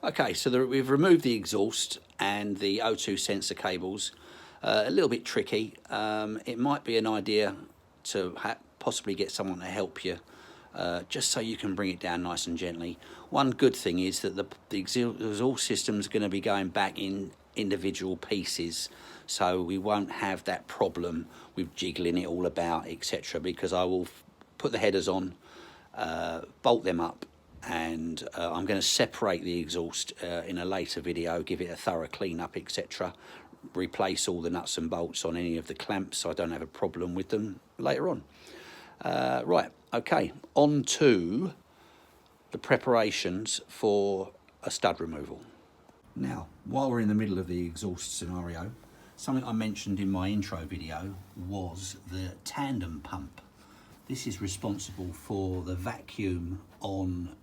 Okay, so we've removed the exhaust and the O2 sensor cables. A little bit tricky. It might be an idea to possibly get someone to help you, just so you can bring it down nice and gently. One good thing is that the exhaust system is going to be going back in individual pieces, so we won't have that problem with jiggling it all about, etc. Because I will put the headers on, bolt them up, and I'm going to separate the exhaust in a later video, give it a thorough clean up, etc. Replace all the nuts and bolts on any of the clamps so I don't have a problem with them later on. Right, okay, on to the preparations for a stud removal. Now, while we're in the middle of the exhaust scenario, something I mentioned in my intro video was the tandem pump. This is responsible for the vacuum on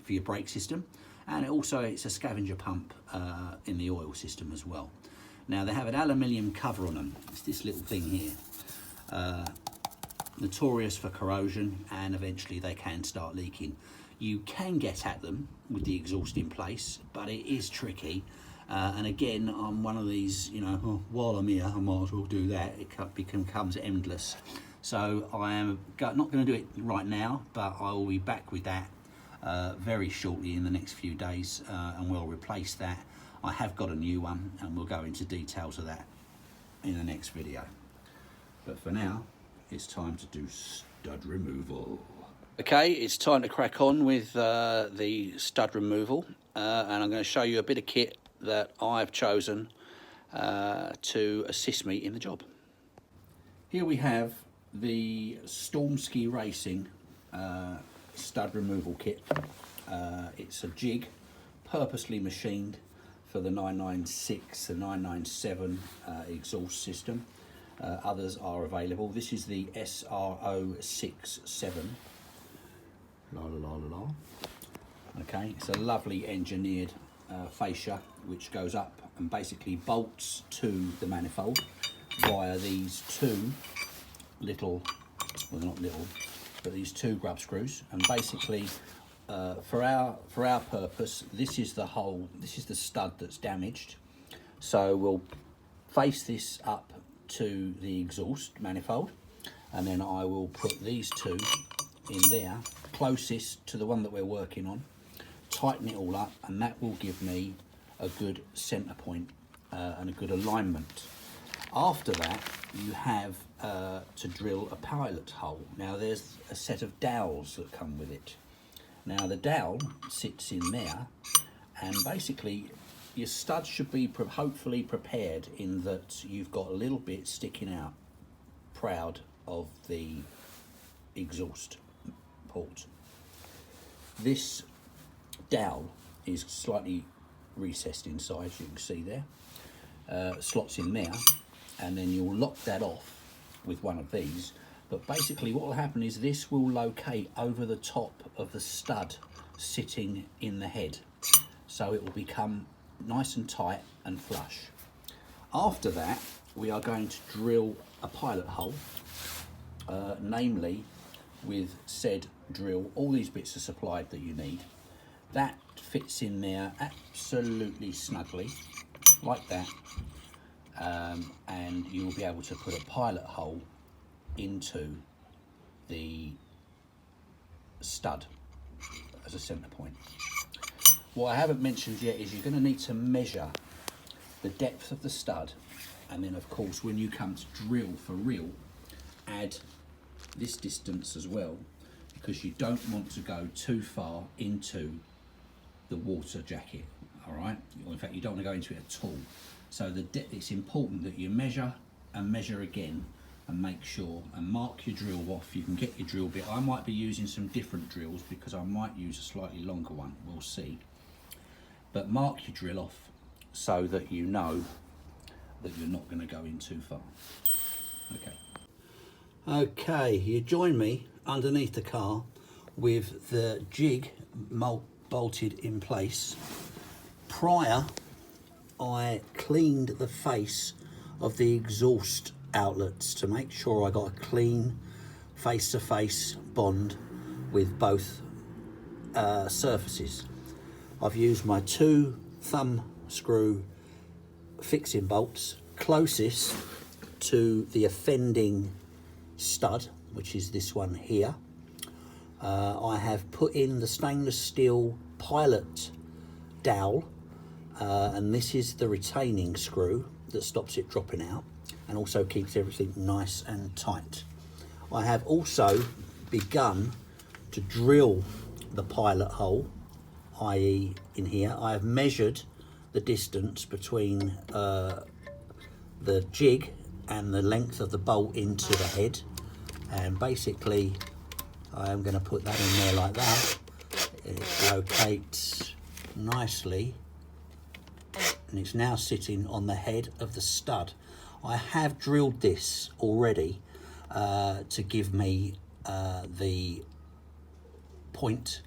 for your brake system, and it's a scavenger pump in the oil system as well. Now, they have an aluminium cover on them. It's this little thing here. Notorious for corrosion, and eventually they can start leaking. You can get at them with the exhaust in place, but it is tricky. And again, I'm one of these, while I'm here, I might as well do that. It becomes endless. So I am not going to do it right now, but I will be back with that very shortly in the next few days, and we'll replace that. I have got a new one, and we'll go into details of that in the next video. But for now, it's time to do stud removal. Okay, it's time to crack on with the stud removal, and I'm going to show you a bit of kit that I've chosen to assist me in the job. Here we have the Stormski Racing stud removal kit. It's a jig, purposely machined for the 996 and 997 exhaust system. Others are available. This is the SR067. La la la la la. Okay, it's a lovely engineered fascia which goes up and basically bolts to the manifold via these two little, well, they're not little, but these two grub screws. And basically, for our purpose, this is the hole. This is the stud that's damaged. So we'll face this up to the exhaust manifold, and then I will put these two in there, closest to the one that we're working on, tighten it all up, and that will give me a good center point and a good alignment. After that, you have to drill a pilot hole. Now, there's a set of dowels that come with it. Now, the dowel sits in there, and basically your stud should be hopefully prepared in that you've got a little bit sticking out proud of the exhaust port. This dowel is slightly recessed inside, as you can see there. Slots in there, and then you'll lock that off with one of these. But basically what will happen is this will locate over the top of the stud sitting in the head, so it will become nice and tight and flush. After that, we are going to drill a pilot hole, namely with said drill. All these bits are supplied that you need. That fits in there absolutely snugly, like that, and you will be able to put a pilot hole into the stud as a center point. What I haven't mentioned yet is you're going to need to measure the depth of the stud, and then of course when you come to drill for real, add this distance as well, because you don't want to go too far into the water jacket, all right? In fact, you don't want to go into it at all. So it's important that you measure and measure again, and make sure and mark your drill off. You can get your drill bit. I might be using some different drills because I might use a slightly longer one, we'll see. But mark your drill off so that you know that you're not going to go in too far. Okay, you join me underneath the car with the jig bolted in place. Prior, I cleaned the face of the exhaust outlets to make sure I got a clean face-to-face bond with both surfaces. I've used my 2 thumb screw fixing bolts closest to the offending stud, which is this one here. I have put in the stainless steel pilot dowel, and this is the retaining screw that stops it dropping out and also keeps everything nice and tight. I have also begun to drill the pilot hole, i.e. in here. I have measured the distance between the jig and the length of the bolt into the head, and basically I am going to put that in there like that. It locates nicely and it's now sitting on the head of the stud. I have drilled this already to give me the point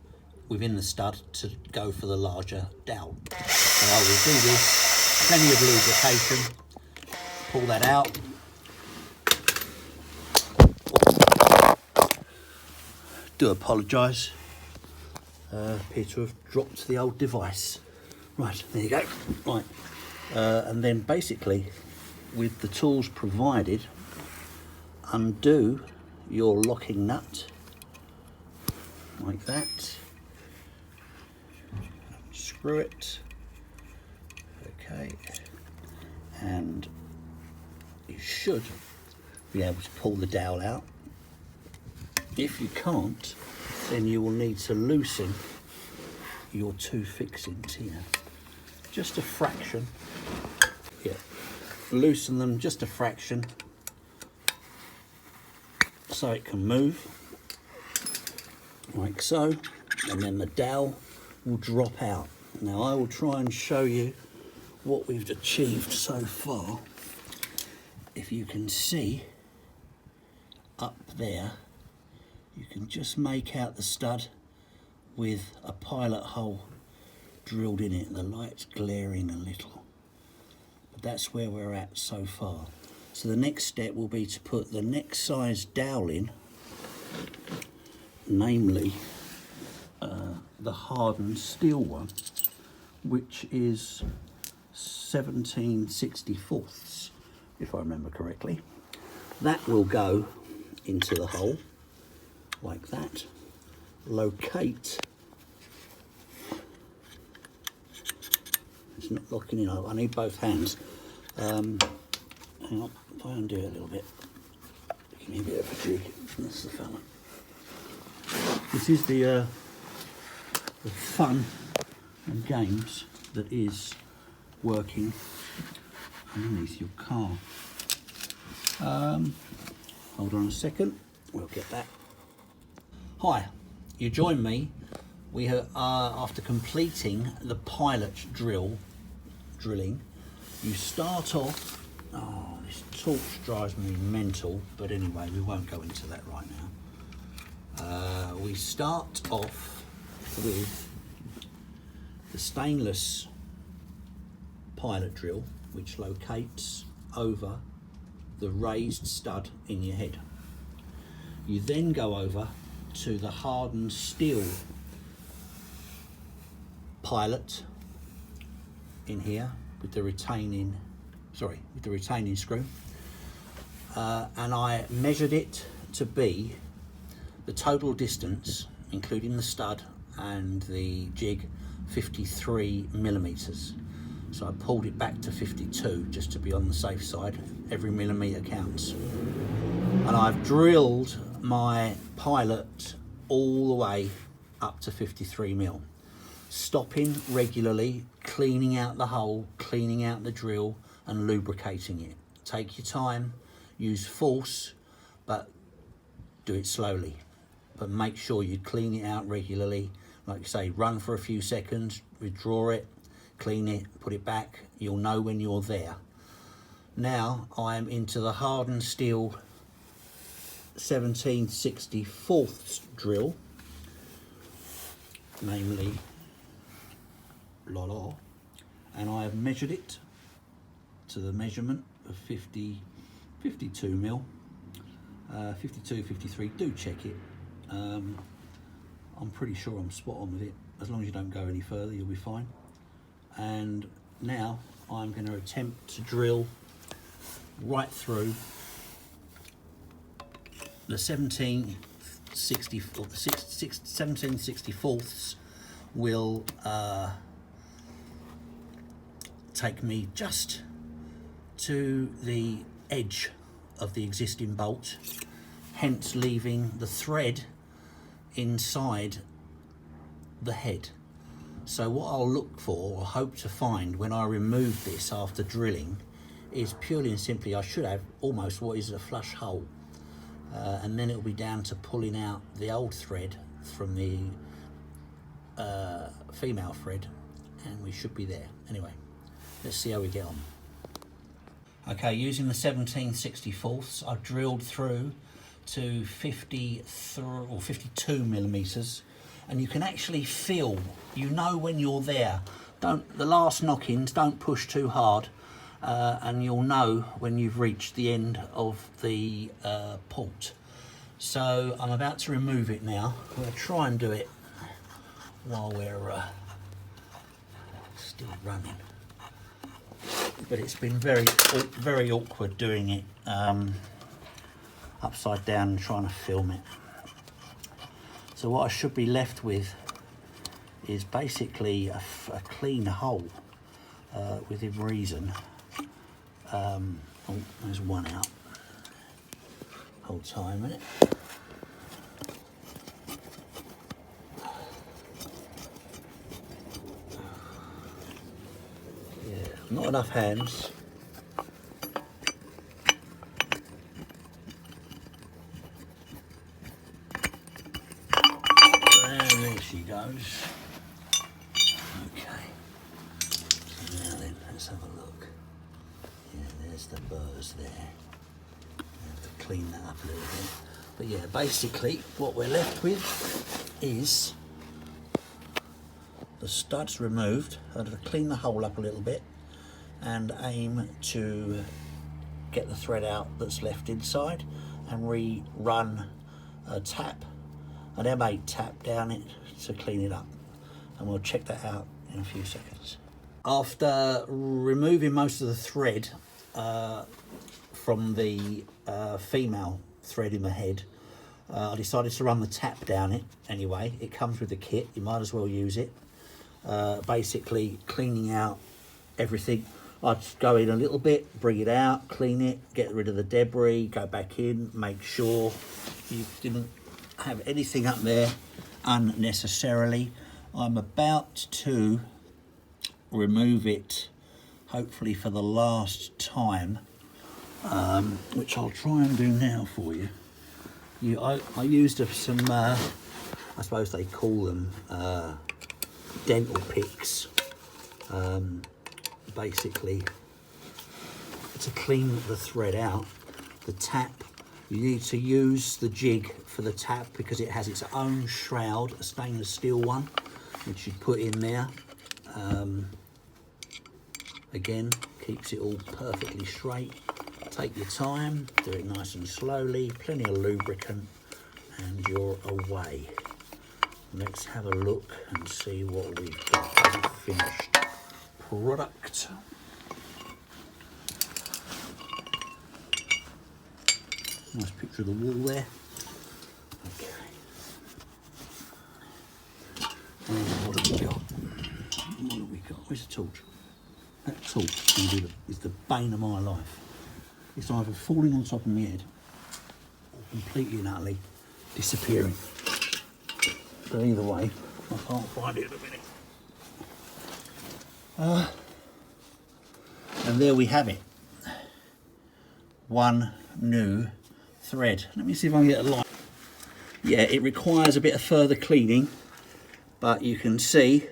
within the stud to go for the larger dowel. So I will do this, plenty of lubrication, pull that out. Do apologise, appear to have dropped the old device. Right, there you go. Right, and then basically with the tools provided, undo your locking nut like that, screw it, okay, and you should be able to pull the dowel out. If you can't, then you will need to loosen your 2 fixings here, just a fraction. Yeah, loosen them just a fraction so it can move like so, and then the dowel will drop out. Now I will try and show you what we've achieved so far. If you can see up there, you can just make out the stud with a pilot hole drilled in it. The light's glaring a little, but that's where we're at so far. So the next step will be to put the next size dowel in, namely the hardened steel one, which is 17/64, if I remember correctly. That will go into the hole like that. Locate, it's not locking in, I need both hands. Hang on, if I undo it a little bit, give me a bit of a jig. That's the fella. This is the fun and games that is working underneath your car. Hold on a second, we'll get that. Hi, you join me. We have, after completing the pilot drilling, you start off. Oh, this torch drives me mental, but anyway, we won't go into that right now. We start off with the stainless pilot drill, which locates over the raised stud in your head. You then go over to the hardened steel pilot in here with the retaining screw, and I measured it to be the total distance, including the stud and the jig, 53 millimeters. So I pulled it back to 52 just to be on the safe side. Every millimeter counts. And I've drilled my pilot all the way up to 53 mil, stopping regularly, cleaning out the hole, cleaning out the drill and lubricating it. Take your time, use force, but do it slowly. But make sure you clean it out regularly. Like I say, run for a few seconds, withdraw it, clean it, put it back. You'll know when you're there. Now I'm into the hardened steel 17/64 drill, namely and I have measured it to the measurement of 52 mil, 52, 53. Do check it. I'm pretty sure I'm spot on with it. as long as you don't go any further, you'll be fine. And now I'm going to attempt to drill right through the 17/64 will take me just to the edge of the existing bolt, hence leaving the thread inside the head. So what I'll look for, or hope to find, when I remove this after drilling is purely and simply I should have almost what is a flush hole, and then it'll be down to pulling out the old thread from the female thread, and we should be there. Anyway, let's see how we get on. Okay, using the 17/64, I've drilled through to 52 millimeters, and you can actually feel, you know when you're there. The last knock-ins, don't push too hard, and you'll know when you've reached the end of the port. So I'm about to remove it now. I'm going to try and do it while we're still running. But it's been very awkward doing it upside down and trying to film it. So what I should be left with is basically a clean hole within reason. Oh, there's one out. Hold tight a minute. Yeah, not enough hands. And there she goes. Okay. So now then, let's have a look. Yeah, there's the burrs there. I have to clean that up a little bit. But yeah, basically what we're left with is the studs removed. I'm going to clean the hole up a little bit and aim to get the thread out that's left inside and rerun a tap, an M8 tap down it to clean it up. And we'll check that out in a few seconds. After removing most of the thread from the female thread in the head, I decided to run the tap down it anyway. It comes with the kit, you might as well use it. Basically cleaning out everything. I'd go in a little bit, bring it out, clean it, get rid of the debris, go back in, make sure you didn't have anything up there unnecessarily. I'm about to remove it, hopefully for the last time, which I'll try and do now for you. I used some, I suppose they call them dental picks, basically to clean the thread out. The tap, you need to use the jig for the tap because it has its own shroud, a stainless steel one, which you put in there. Again, keeps it all perfectly straight. Take your time, do it nice and slowly, plenty of lubricant, and you're away. Let's have a look and see what we've got as a finished product. Nice picture of the wall there. Okay. And what have we got? What have we got? Where's the torch? That torch is the bane of my life. It's either falling on top of my head or completely and utterly disappearing. But either way, I can't find it in a minute. And there we have it. One new thread. Let me see if I can get a light. Yeah, it requires a bit of further cleaning, but you can see,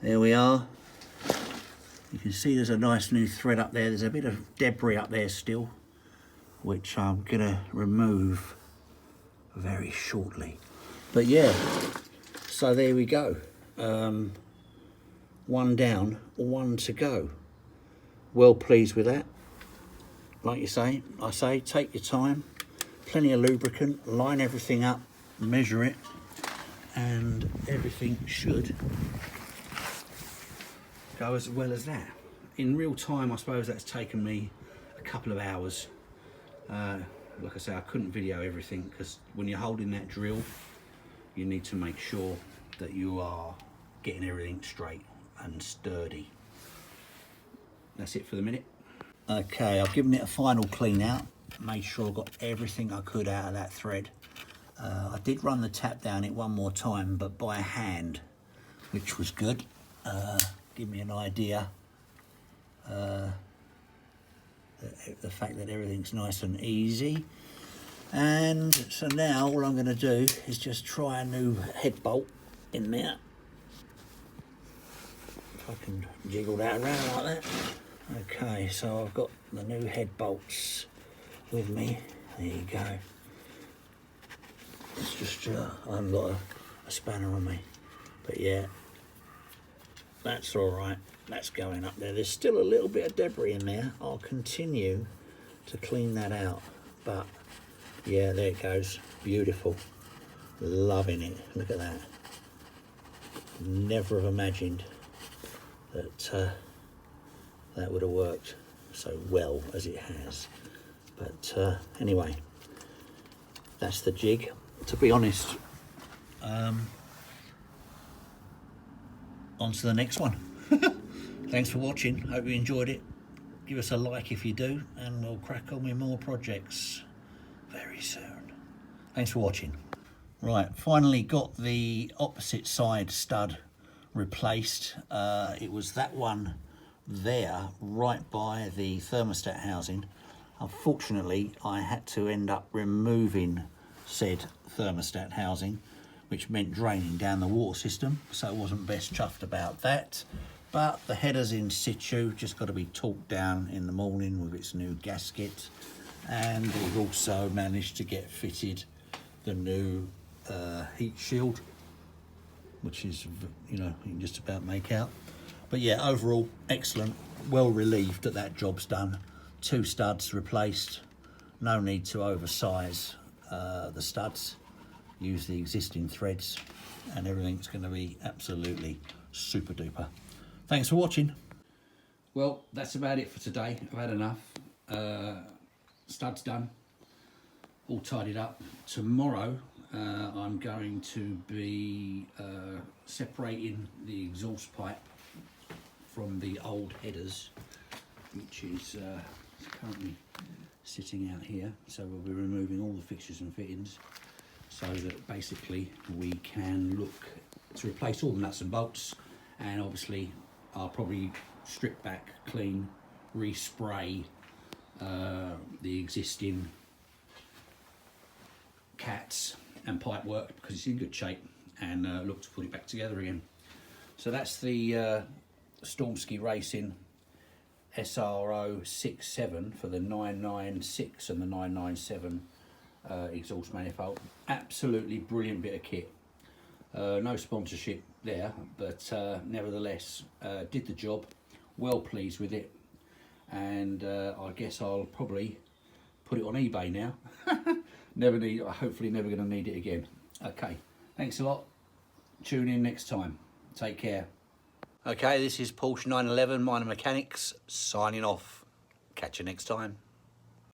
there we are. You can see there's a nice new thread up there. There's a bit of debris up there still, which I'm gonna remove very shortly. But yeah, so there we go. One down, one to go. Well pleased with that. Like I say, take your time, plenty of lubricant, line everything up, measure it, and everything should go as well as that. In real time, I suppose that's taken me a couple of hours. Like I say, I couldn't video everything because when you're holding that drill, you need to make sure that you are getting everything straight and sturdy. That's it for the minute. Okay, I've given it a final clean out, made sure I got everything I could out of that thread. I did run the tap down it one more time, but by hand, which was good. Give me an idea. The fact that everything's nice and easy. And so now all I'm going to do is just try a new head bolt in there. If I can jiggle that around like that. Okay, so I've got the new head bolts with me. There you go. It's just, I haven't got a spanner on me. But yeah, that's all right. That's going up there. There's still a little bit of debris in there. I'll continue to clean that out. But yeah, there it goes. Beautiful. Loving it. Look at that. Never have imagined that that would have worked so well as it has. But anyway, that's the jig. To be honest, on to the next one. Thanks for watching. Hope you enjoyed it. Give us a like if you do, and we'll crack on with more projects very soon. Thanks for watching. Right, finally got the opposite side stud replaced. It was that one there, right by the thermostat housing. Unfortunately, I had to end up removing said thermostat housing, which meant draining down the water system, so I wasn't best chuffed about that. But the header's in situ, just got to be torqued down in the morning with its new gasket. And we've also managed to get fitted the new heat shield, which is, you know, you can just about make out. But yeah, overall excellent. Well relieved that that job's done. 2 studs replaced. No need to oversize the studs. Use the existing threads, and everything's going to be absolutely super duper. Thanks for watching. Well, that's about it for today. I've had enough. Studs done, all tidied up. Tomorrow I'm going to be separating the exhaust pipe from the old headers, which is currently sitting out here. So we'll be removing all the fixtures and fittings so that basically we can look to replace all the nuts and bolts, and obviously I'll probably strip back, clean, respray the existing cats and pipe work because it's in good shape, and look to put it back together again. So that's the Stormsky Racing SRO 67 for the 996 and the 997 exhaust manifold. Absolutely brilliant bit of kit. No sponsorship there, but nevertheless did the job. Well pleased with it, and I guess I'll probably put it on eBay now. Hopefully never going to need it again. Okay, thanks a lot. Tune in next time. Take care. Okay, this is Porsche 911 Minor Mechanics signing off. Catch you next time.